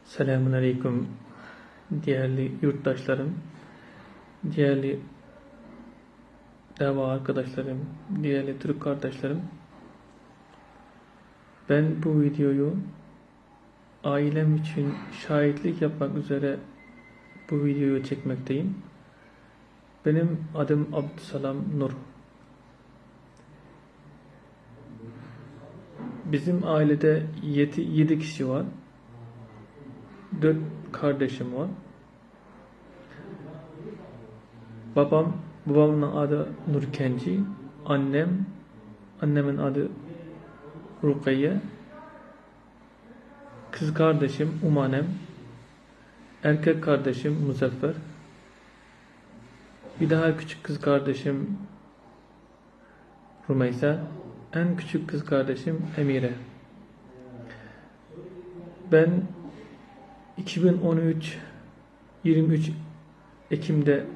Selamun Aleyküm değerli yurttaşlarım, değerli dava arkadaşlarım, değerli Türk kardeşlerim. Ben bu videoyu ailem için şahitlik yapmak üzere bu videoyu çekmekteyim. Benim adım Abdüsalam Nur. Bizim ailede 7 kişi var. 4 kardeşim var. Babamın adı Nurkenci, annemin adı Rukiye, kız kardeşim Umanem, erkek kardeşim Muzaffer, bir daha küçük kız kardeşim Rumeysa, en küçük kız kardeşim Emire. Ben 2013 23 Ekim'de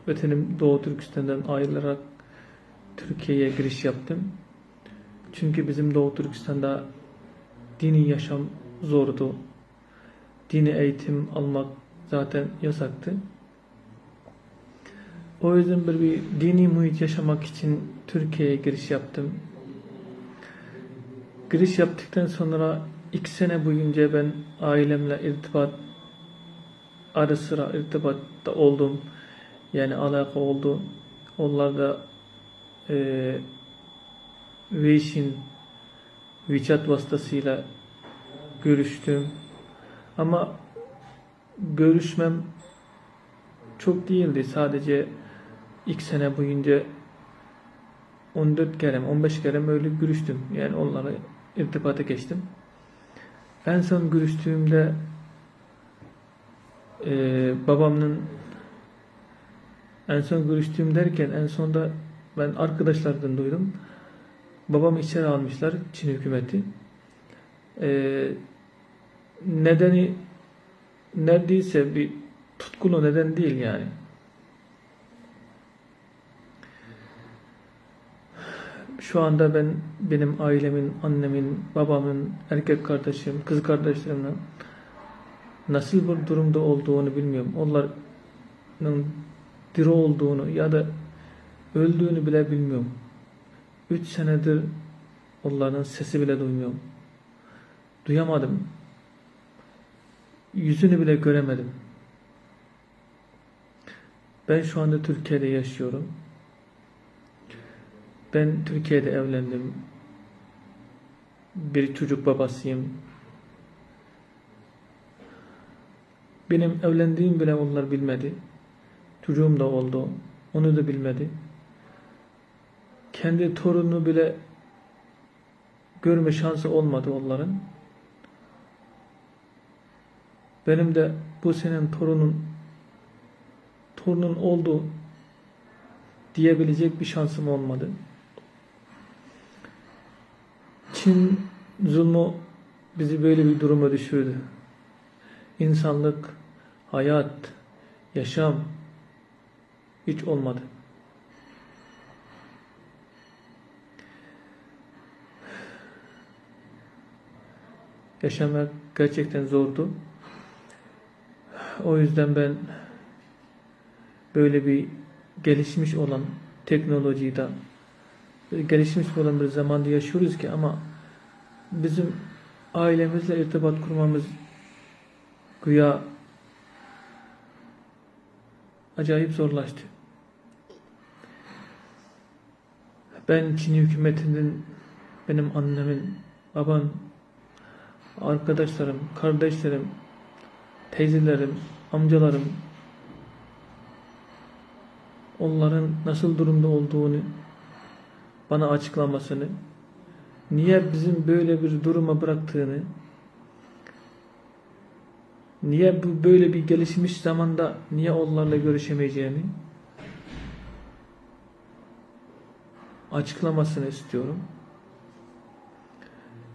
vatanım Doğu Türkistan'dan ayrılarak Türkiye'ye giriş yaptım. Çünkü bizim Doğu Türkistan'da dini yaşam zordu. Dini eğitim almak zaten yasaktı. O yüzden bir dini muhit yaşamak için Türkiye'ye giriş yaptım. Giriş yaptıktan sonra 2 sene boyunca ben ailemle ara sıra irtibatta oldum. Yani alaka oldu. Onlarla WeChat vasıtasıyla görüştüm. Ama görüşmem çok değildi. Sadece 2 sene boyunca 14 kere 15 kere öyle görüştüm. Yani onlarla irtibata geçtim. En son görüştüğümde en sonda ben arkadaşlardan duydum. Babamı içeri almışlar, Çin hükümeti. Nedeni neredeyse bir tutkulu neden değil yani. Şu anda benim ailemin, annemin, babamın, erkek kardeşim, kız kardeşlerimle nasıl bir durumda olduğunu bilmiyorum. Onların diri olduğunu ya da öldüğünü bile bilmiyorum. 3 senedir onların sesi bile duymuyorum. Duyamadım. Yüzünü bile göremedim. Ben şu anda Türkiye'de yaşıyorum. Ben Türkiye'de evlendim. Bir çocuk babasıyım. Benim evlendiğim bile onlar bilmedi. Çocuğum da oldu. Onu da bilmedi. Kendi torununu bile görme şansı olmadı onların. Benim de bu senin torunun oldu diyebilecek bir şansım olmadı. Çin zulmü bizi böyle bir duruma düşürdü. İnsanlık, hayat, yaşam hiç olmadı. Yaşamak gerçekten zordu. O yüzden ben böyle bir gelişmiş olan teknolojide gelişmiş olan bir zamanda yaşıyoruz ki ama bizim ailemizle irtibat kurmamız güya acayip zorlaştı. Ben Çin hükümetinden benim annemin, babam, arkadaşlarım, kardeşlerim, teyzelerim, amcalarım onların nasıl durumda olduğunu bana açıklamasını, niye bizim böyle bir duruma bıraktığını, niye bu böyle bir gelişmiş zamanda niye onlarla görüşemeyeceğimi açıklamasını istiyorum.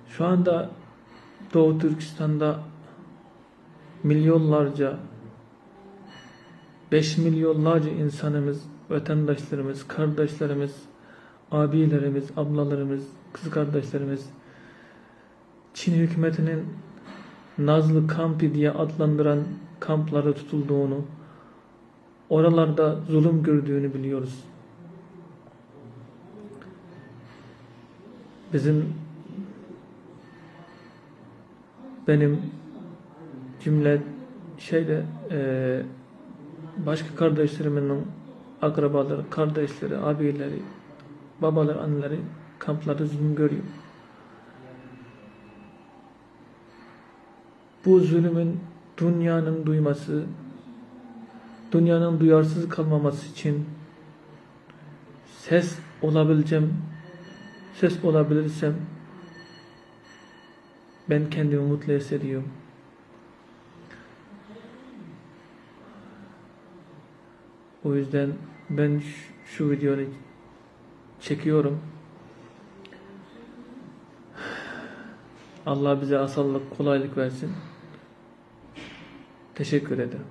Şu anda Doğu Türkistan'da milyonlarca, 5 milyonlarca insanımız, vatandaşlarımız, kardeşlerimiz, abilerimiz, ablalarımız, kız kardeşlerimiz Çin hükümetinin Nazlı Kampi diye adlandıran kamplara tutulduğunu, oralarda zulüm gördüğünü biliyoruz. Benim cümle başka kardeşlerimin akrabaları, kardeşleri, abileri, babaları, anneleri kamplarda zulüm görüyor. Bu zulümün dünyanın duyması, dünyanın duyarsız kalmaması için ses olabilirsem ben kendimi mutlu hissediyorum. O yüzden ben şu videoyu çekiyorum. Allah bize asallık, kolaylık versin. Teşekkür ederim.